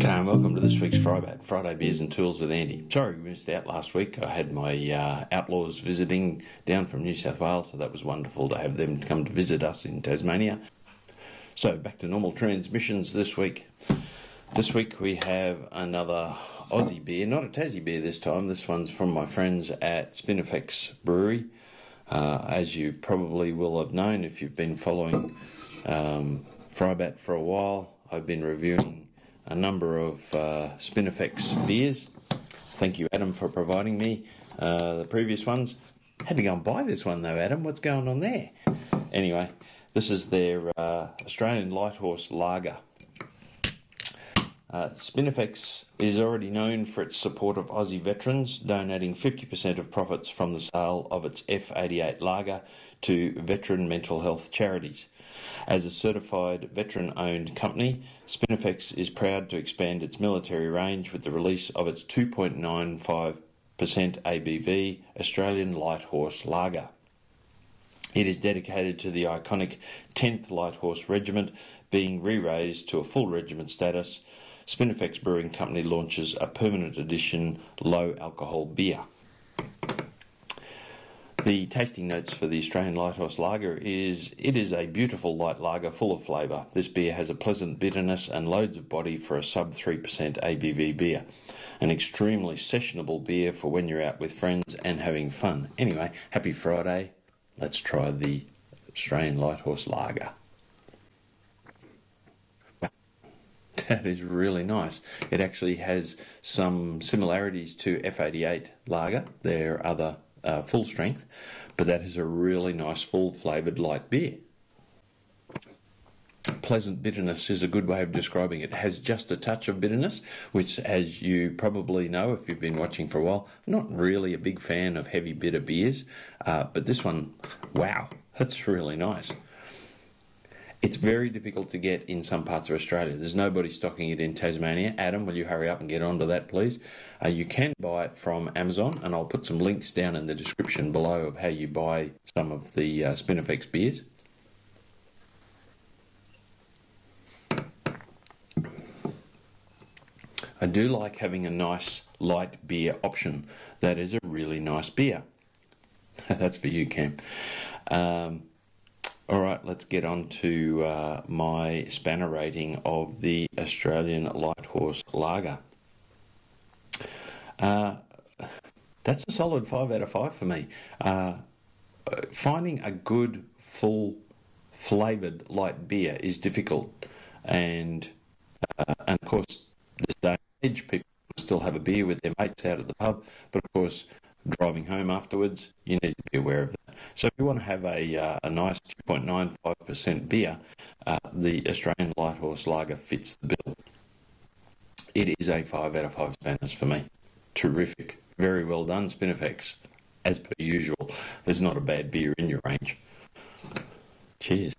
G'day and welcome to this week's FriBaT, Friday Beers and Tools with Andy. Sorry we missed out last week. I had my outlaws visiting down from New South Wales, so that was wonderful to have them come to visit us in Tasmania. So back to normal transmissions this week. This week we have another Aussie beer, not a Tassie beer this time. This one's from my friends at Spinifex Brewing. As you probably will have known if you've been following FriBaT for a while, I've been reviewing a number of Spinifex beers. Thank you, Adam, for providing me the previous ones. Had to go and buy this one though, Adam. What's going on there? Anyway, this is their Australian Light Horse Lager. Spinifex is already known for its support of Aussie veterans, donating 50% of profits from the sale of its F88 lager to veteran mental health charities. As a certified veteran-owned company, Spinifex is proud to expand its military range with the release of its 2.95% ABV Australian Light Horse Lager. It is dedicated to the iconic 10th Light Horse Regiment being re-raised to a full regiment status. Spinifex Brewing Company launches a permanent edition low-alcohol beer. The tasting notes for the Australian Light Horse Lager is, it is a beautiful light lager full of flavour. This beer has a pleasant bitterness and loads of body for a sub 3% ABV beer. An extremely sessionable beer for when you're out with friends and having fun. Anyway, happy Friday. Let's try the Australian Light Horse Lager. That is really nice. It actually has some similarities to F88 lager, their other full strength, but that is a really nice full flavoured light beer. Pleasant bitterness is a good way of describing it. It has just a touch of bitterness, which, as you probably know if you've been watching for a while, I'm not really a big fan of heavy bitter beers, but this one, wow, that's really nice. It's very difficult to get in some parts of Australia. There's nobody stocking it in Tasmania. Adam, will you hurry up and get onto that, please? You can buy it from Amazon, and I'll put some links down in the description below of how you buy some of the Spinifex beers. I do like having a nice light beer option. That is a really nice beer. That's for you, Cam. All right, let's get on to my spanner rating of the Australian Light Horse Lager. That's a solid 5 out of 5 for me. Finding a good, full, flavoured light beer is difficult. And of course, this day and age, people still have a beer with their mates out at the pub. But of course, driving home afterwards, you need to be aware of that. So if you want to have a nice 2.95% beer, the Australian Light Horse Lager fits the bill. It is a 5 out of 5 spanners for me. Terrific. Very well done, Spinifex. As per usual, there's not a bad beer in your range. Cheers.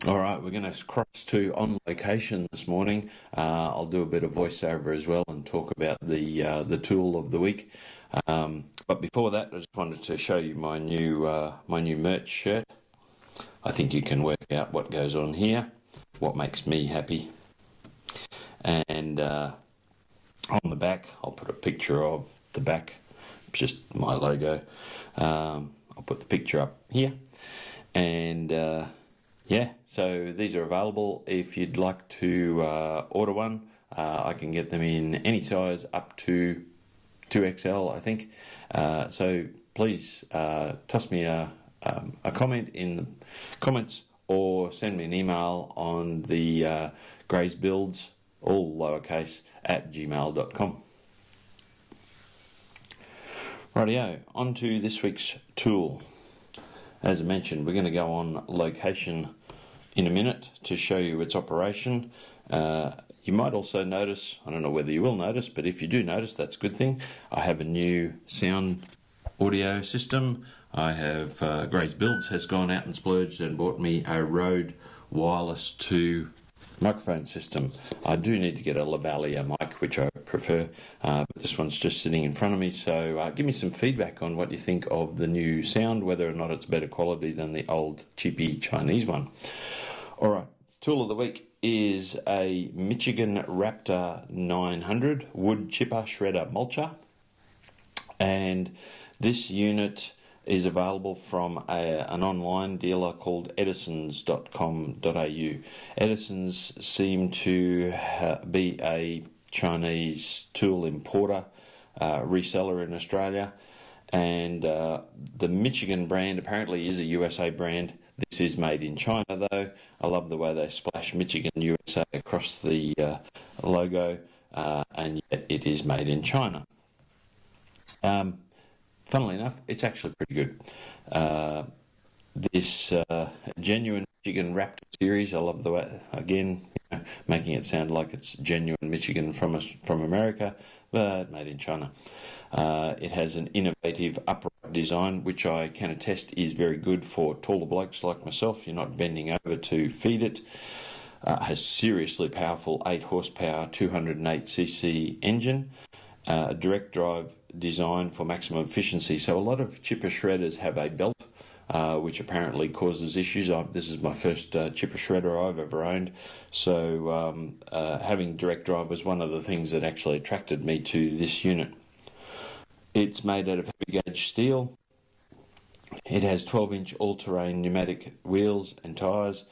All right, we're going to cross to On Location this morning. I'll do a bit of voiceover as well and talk about the tool of the week. But before that, I just wanted to show you my new merch shirt. I think you can work out what goes on here, what makes me happy. And on the back, I'll put a picture of the back, just my logo. I'll put the picture up here. And yeah, so these are available. If you'd like to order one, I can get them in any size up to 2XL, I think. So please toss me a comment in the comments or send me an email on the GRAYZBILDZ, all lowercase, at gmail.com. Rightio, on to this week's tool. As I mentioned, we're going to go on location in a minute to show you its operation. You might also notice, I don't know whether you will notice, but if you do notice, that's a good thing. I have a new sound audio system. I have, GRAYZBILDZ has gone out and splurged and bought me a Rode Wireless 2 microphone system. I do need to get a lavalier mic, which I prefer, but this one's just sitting in front of me. So give me some feedback on what you think of the new sound, whether or not it's better quality than the old cheapy Chinese one. All right, tool of the week is a Michigan Raptor 900 wood chipper shredder mulcher, and this unit is available from an online dealer called edisons.com.au. Edisons seem to be a Chinese tool importer, reseller in Australia, and the Michigan brand apparently is a USA brand. This is made in China though. I love the way they splash Michigan USA across the logo, and yet it is made in China. Funnily enough, it's actually pretty good. This genuine Michigan Raptor series, I love the way, again, making it sound like it's genuine Michigan from America, but made in China. It has an innovative upright design, which I can attest is very good for taller blokes like myself. You're not bending over to feed it. Has seriously powerful 8 horsepower, 208cc engine. Direct drive design for maximum efficiency. So a lot of chipper shredders have a belt, which apparently causes issues. This is my first chipper shredder I've ever owned. So having direct drive was one of the things that actually attracted me to this unit. It's made out of heavy gauge steel. It has 12-inch all-terrain pneumatic wheels and tyres.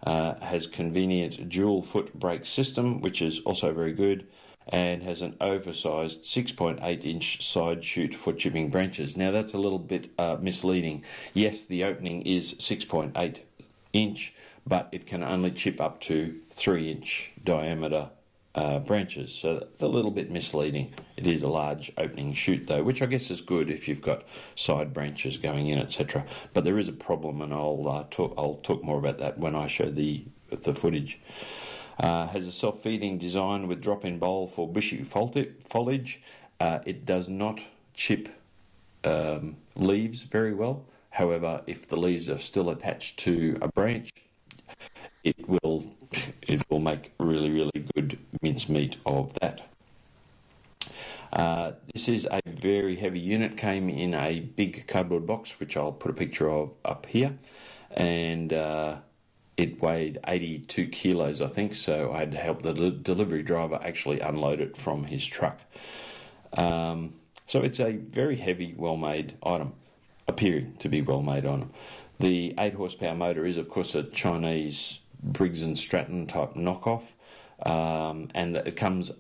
Has convenient dual foot brake system, which is also very good, and has an oversized 6.8-inch side chute for chipping branches. Now that's a little bit misleading. Yes, the opening is 6.8 inch, but it can only chip up to 3-inch diameter branches, so that's a little bit misleading. It is a large opening chute though, which I guess is good if you've got side branches going in, etc. But there is a problem, and I'll talk more about that when I show the footage. Has a self-feeding design with drop-in bowl for bushy foliage. It does not chip leaves very well. However, if the leaves are still attached to a branch, it will make really good mincemeat of that. This is a very heavy unit. Came in a big cardboard box, which I'll put a picture of up here, and it weighed 82 kilos, I think, so I had to help the delivery driver actually unload it from his truck. So it's a very heavy, well-made item, appearing to be well-made item. The 8 horsepower motor is, of course, a Chinese Briggs & Stratton type knockoff, and it comes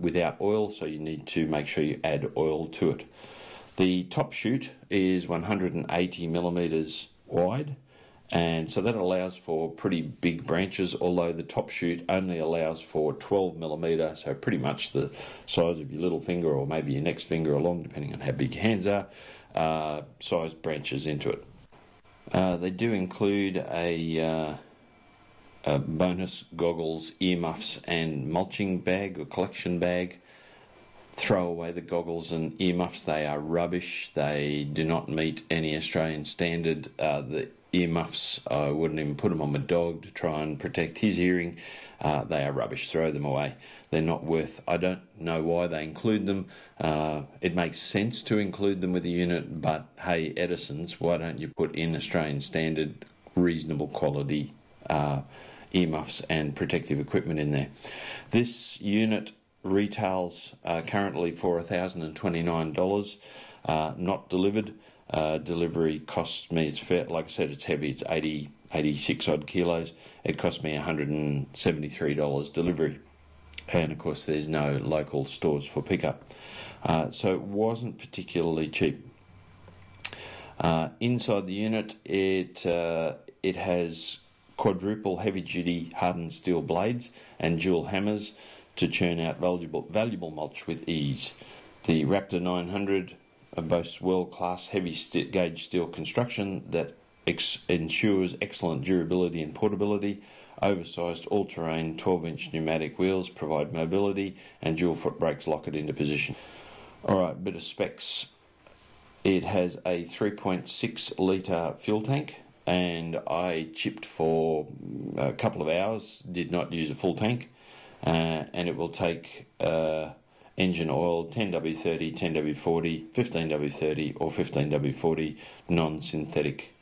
without oil, so you need to make sure you add oil to it. The top chute is 180 millimeters wide, and so that allows for pretty big branches, although the top chute only allows for 12 millimeter, so pretty much the size of your little finger or maybe your next finger along, depending on how big your hands are, size branches into it. They do include a bonus goggles, earmuffs and mulching bag or collection bag. Throw away the goggles and earmuffs. They are rubbish. They do not meet any Australian standard. The earmuffs, I wouldn't even put them on my dog to try and protect his hearing. They are rubbish. Throw them away. They're not worth. I don't know why they include them. It makes sense to include them with the unit, but hey, Edison's, why don't you put in Australian standard, reasonable quality earmuffs and protective equipment in there? This unit retails currently for $1,029, not delivered. Delivery costs me, it's fair, like I said, it's heavy, it's 86 odd kilos. It cost me $173 delivery, and of course there's no local stores for pickup, so it wasn't particularly cheap. Inside the unit, it has quadruple heavy-duty hardened steel blades and dual hammers to churn out valuable mulch with ease. The Raptor 900 boasts world-class heavy-gauge steel construction that ensures excellent durability and portability. Oversized all-terrain 12-inch pneumatic wheels provide mobility, and dual foot brakes lock it into position. Alright, bit of specs. It has a 3.6 litre fuel tank, and I chipped for a couple of hours, did not use a full tank, and it will take engine oil 10W30, 10W40, 15W30 or 15W40 non-synthetic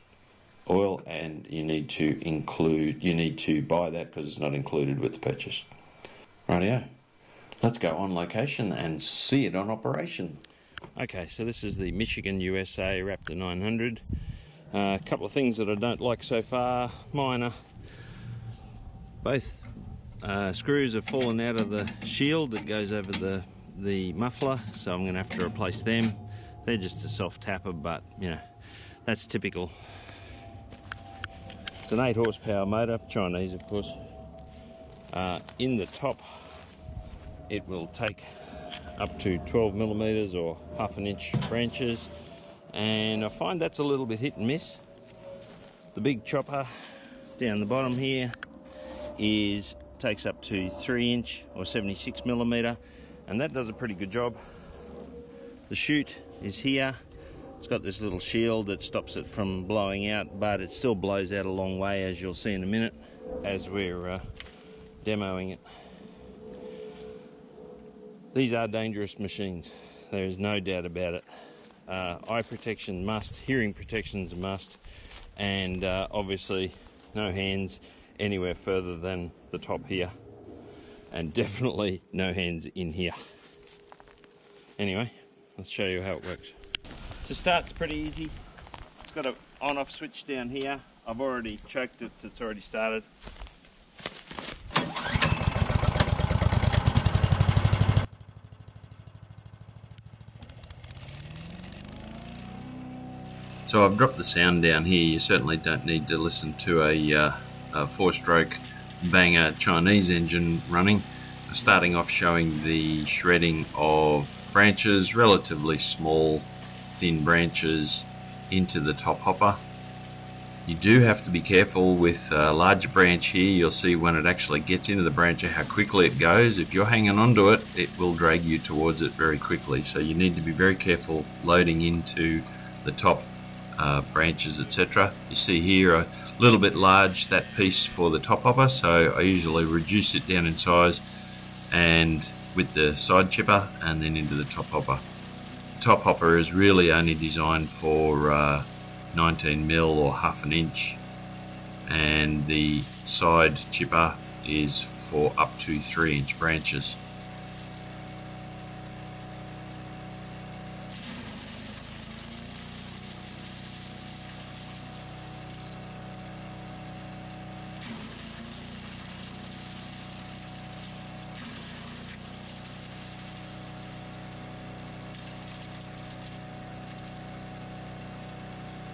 oil, and you need to buy that because it's not included with the purchase. Rightio. Let's go on location and see it on operation. Okay, so this is the Michigan USA Raptor 900. A couple of things that I don't like so far, minor. Both screws have fallen out of the shield that goes over the muffler, so I'm going to have to replace them. They're just a self-tapper, but you know, that's typical. It's an 8 horsepower motor, Chinese of course. In the top, it will take up to 12 millimeters or half an inch branches, and I find that's a little bit hit and miss. The big chopper down the bottom here takes up to 3 inch or 76 millimeter, and that does a pretty good job. The chute is here. It's got this little shield that stops it from blowing out, but it still blows out a long way, as you'll see in a minute as we're demoing it. These are dangerous machines, there is no doubt about it. Eye protection must, hearing protection's a must, and obviously no hands anywhere further than the top here, and definitely no hands in here. Anyway, let's show you how it works. To start, it's pretty easy. It's got an on-off switch down here. I've already choked it, it's already started. So I've dropped the sound down here. You certainly don't need to listen to a 4-stroke banger Chinese engine running. Starting off showing the shredding of branches, relatively small, thin branches into the top hopper. You do have to be careful with a larger branch here. You'll see when it actually gets into the branch how quickly it goes. If you're hanging onto it, it will drag you towards it very quickly. So you need to be very careful loading into the top branches, etc. You see here a little bit large, that piece for the top hopper, so I usually reduce it down in size and with the side chipper and then into the top hopper. The top hopper is really only designed for 19 mil or half an inch, and the side chipper is for up to 3-inch branches.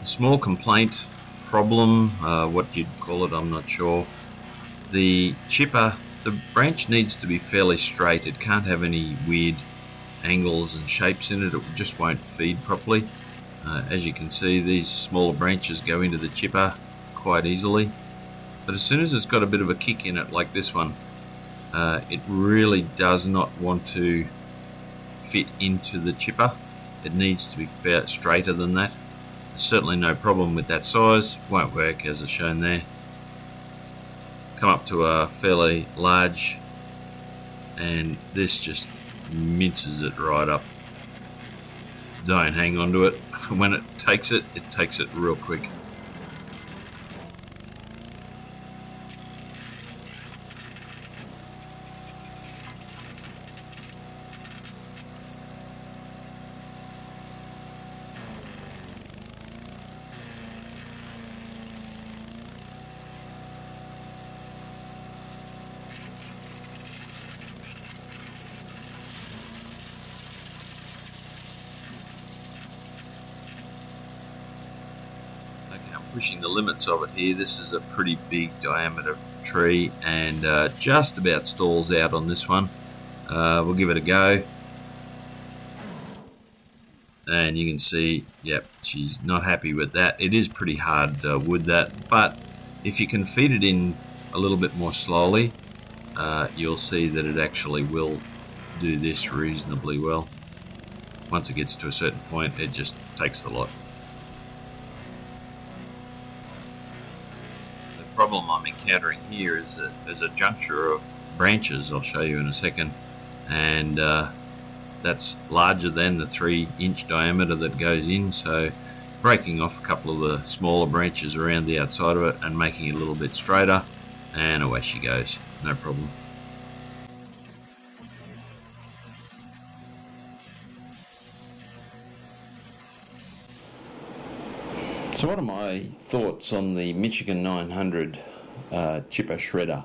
Small complaint, problem, what you'd call it, I'm not sure. The chipper, the branch needs to be fairly straight. It can't have any weird angles and shapes in it. It just won't feed properly. As you can see, these smaller branches go into the chipper quite easily. But as soon as it's got a bit of a kick in it, like this one, it really does not want to fit into the chipper. It needs to be straighter than that. Certainly no problem with that size, won't work as is shown there. Come up to a fairly large, and this just minces it right up. Don't hang on to it. When it takes it real quick. Pushing the limits of it here. This is a pretty big diameter tree, and just about stalls out on this one. We'll give it a go, and you can see, yep, she's not happy with that. It is pretty hard wood, that, but if you can feed it in a little bit more slowly, you'll see that it actually will do this reasonably well. Once it gets to a certain point, it just takes the lot. The problem I'm encountering here is there's a juncture of branches, I'll show you in a second, and that's larger than the 3-inch diameter that goes in, so breaking off a couple of the smaller branches around the outside of it and making it a little bit straighter, and away she goes, no problem. So what are my thoughts on the Michigan 900 chipper shredder?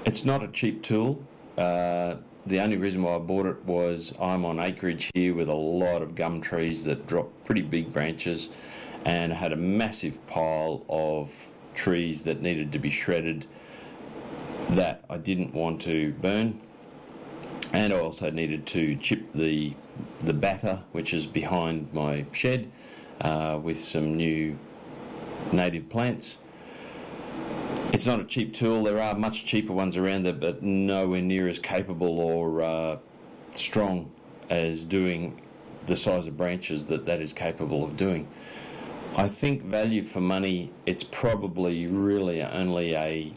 It's not a cheap tool. The only reason why I bought it was I'm on acreage here with a lot of gum trees that drop pretty big branches, and I had a massive pile of trees that needed to be shredded that I didn't want to burn, and I also needed to chip the batter, which is behind my shed, with some new native plants. It's not a cheap tool. There are much cheaper ones around there, but nowhere near as capable or strong as doing the size of branches that is capable of doing. I think value for money, it's probably really only a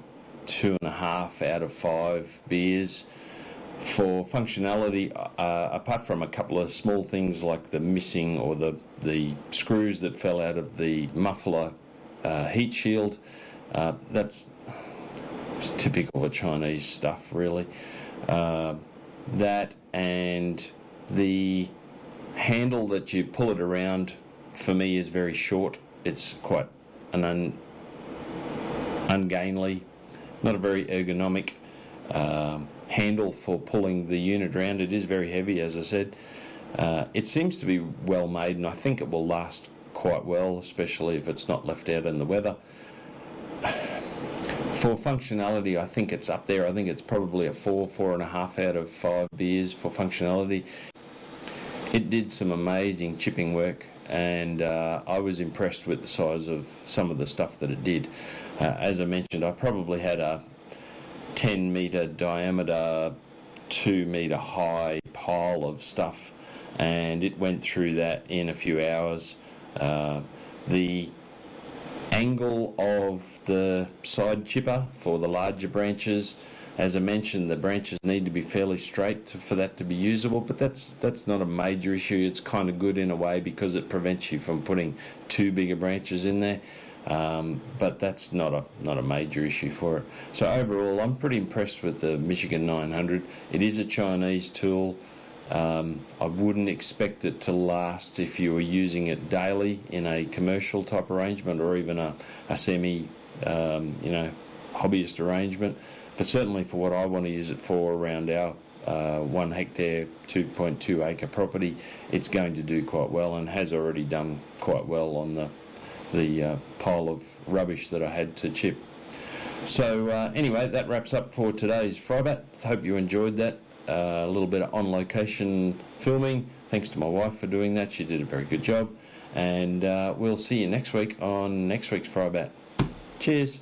2.5 out of 5 beers. For functionality, apart from a couple of small things like the missing or the screws that fell out of the muffler heat shield, that's typical of Chinese stuff, really. That and the handle that you pull it around, for me, is very short. It's quite an ungainly, not a very ergonomic handle for pulling the unit around. It is very heavy, as I said. It seems to be well made, and I think it will last quite well, especially if it's not left out in the weather. For functionality, I think it's up there. I think it's probably a 4.5 out of 5 beers for functionality. It did some amazing chipping work, and I was impressed with the size of some of the stuff that it did. As I mentioned, I probably had a 10 metre diameter, 2 metre high pile of stuff, and it went through that in a few hours. The angle of the side chipper for the larger branches, as I mentioned, the branches need to be fairly straight for that to be usable, but that's not a major issue. It's kind of good in a way because it prevents you from putting too big of branches in there. But that's not a major issue for it. So overall, I'm pretty impressed with the Michigan 900. It is a Chinese tool. I wouldn't expect it to last if you were using it daily in a commercial type arrangement or even a semi, hobbyist arrangement. But certainly for what I want to use it for around our 1 hectare, 2.2 acre property, it's going to do quite well and has already done quite well on the pile of rubbish that I had to chip. So anyway, that wraps up for today's FriBaT. Hope you enjoyed that. A little bit of on-location filming. Thanks to my wife for doing that. She did a very good job. And we'll see you next week on next week's FriBaT. Cheers.